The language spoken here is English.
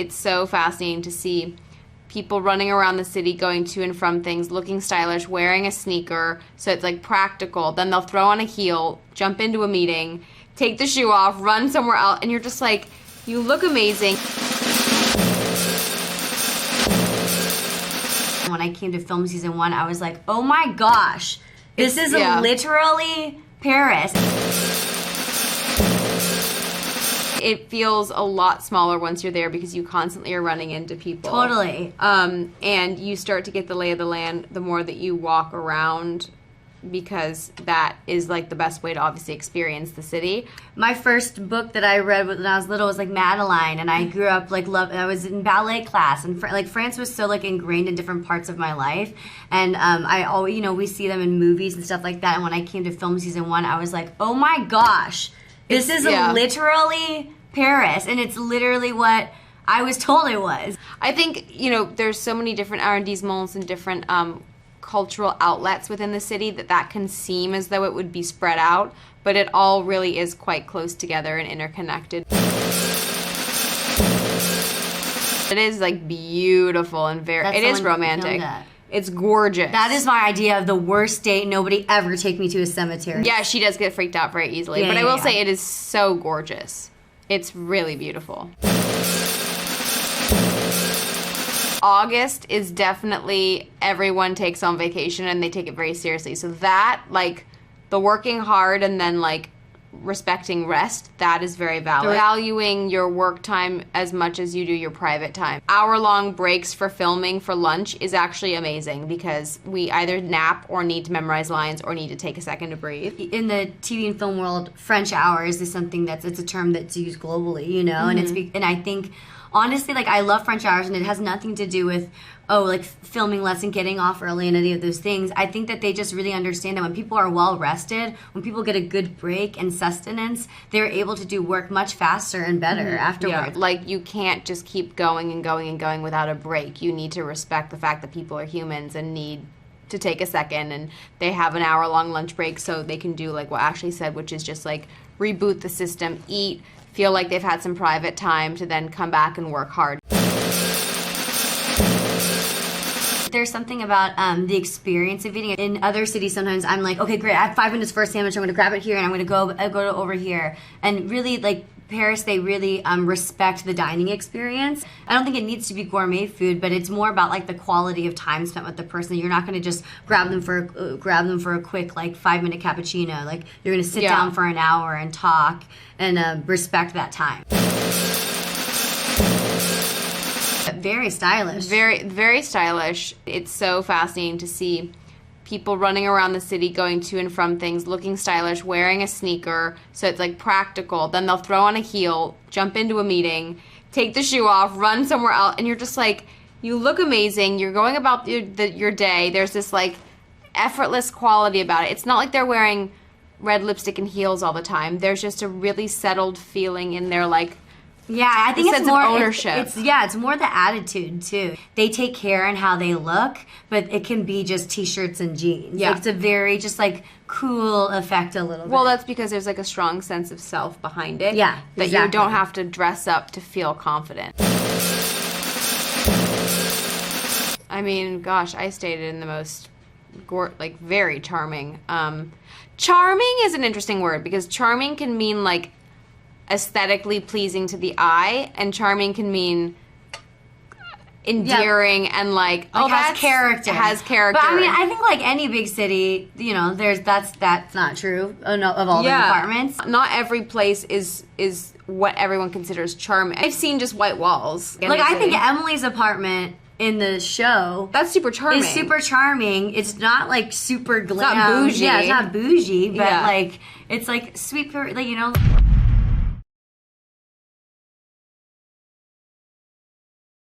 It's so fascinating to see people running around the city, going to and from things, looking stylish, wearing a sneaker, so it's like practical. Then they'll throw on a heel, jump into a meeting, take the shoe off, run somewhere else, and you're just like, you look amazing. When I came to film season 1, I was like, oh my gosh, this is literally Paris. It feels a lot smaller once you're there because you constantly are running into people. Totally. And you start to get the lay of the land the more that you walk around, because that is like the best way to obviously experience the city. My first book that I read when I was little was like Madeline, and I grew up like I was in ballet class, and France was so like ingrained in different parts of my life, and I always, you know, we see them in movies and stuff like that. And when I came to film season 1, I was like, oh my gosh, this is literally Paris, and it's literally what I was told it was. I think, you know, there's so many different arrondissements and different cultural outlets within the city that can seem as though it would be spread out, but it all really is quite close together and interconnected. It is like beautiful and it is romantic. It's gorgeous. That is my idea of the worst date. Nobody ever take me to a cemetery. Yeah, she does get freaked out very easily, but I will say it is so gorgeous. It's really beautiful. August is definitely everyone takes on vacation and they take it very seriously. So that, like, the working hard and then, like, respecting rest, that is very valid. Valuing your work time as much as you do your private time. Hour-long breaks for filming for lunch is actually amazing because we either nap or need to memorize lines or need to take a second to breathe. In the TV and film world, French hours is something it's a term that's used globally, you know, and I think honestly, like, I love French hours, and it has nothing to do with, like, filming less and getting off early and any of those things. I think that they just really understand that when people are well-rested, when people get a good break and sustenance, they're able to do work much faster and better afterwards. Yeah. Like, you can't just keep going and going and going without a break. You need to respect the fact that people are humans and need to take a second, and they have an hour-long lunch break so they can do, like what Ashley said, which is just, like, reboot the system, eat, feel like they've had some private time to then come back and work hard. There's something about the experience of eating. In other cities, sometimes I'm like, okay, great, I have 5 minutes for a sandwich. I'm going to grab it here, and I'm going to go to over here. And really, like, Paris, they really respect the dining experience. I don't think it needs to be gourmet food, but it's more about like the quality of time spent with the person. You're not going to just grab them for a quick like 5-minute cappuccino. Like, you're going to sit down for an hour and talk and respect that time. Very stylish. Very, very stylish. It's so fascinating to see people running around the city, going to and from things, looking stylish, wearing a sneaker, so it's like practical. Then they'll throw on a heel, jump into a meeting, take the shoe off, run somewhere else, and you're just like, you look amazing. You're going about your day. There's this like effortless quality about it. It's not like they're wearing red lipstick and heels all the time. There's just a really settled feeling in their like, yeah, I think it's more ownership. It's more the attitude too. They take care in how they look, but it can be just t-shirts and jeans. Yeah, like, it's a very just like cool effect a little bit. Well, that's because there's like a strong sense of self behind it. Yeah, that you don't have to dress up to feel confident. I mean, gosh, I stayed in the most very charming. Charming is an interesting word because charming can mean like aesthetically pleasing to the eye, and charming can mean endearing and like has character. Has character. But I mean, I think like any big city, you know, that's not true of all the departments. Not every place is what everyone considers charming. I've seen just white walls. Like, I think Emily's apartment in the show, that's super charming. It's super charming. It's not like super glam. It's not bougie. Yeah, it's not bougie, but like it's like sweet, like, you know.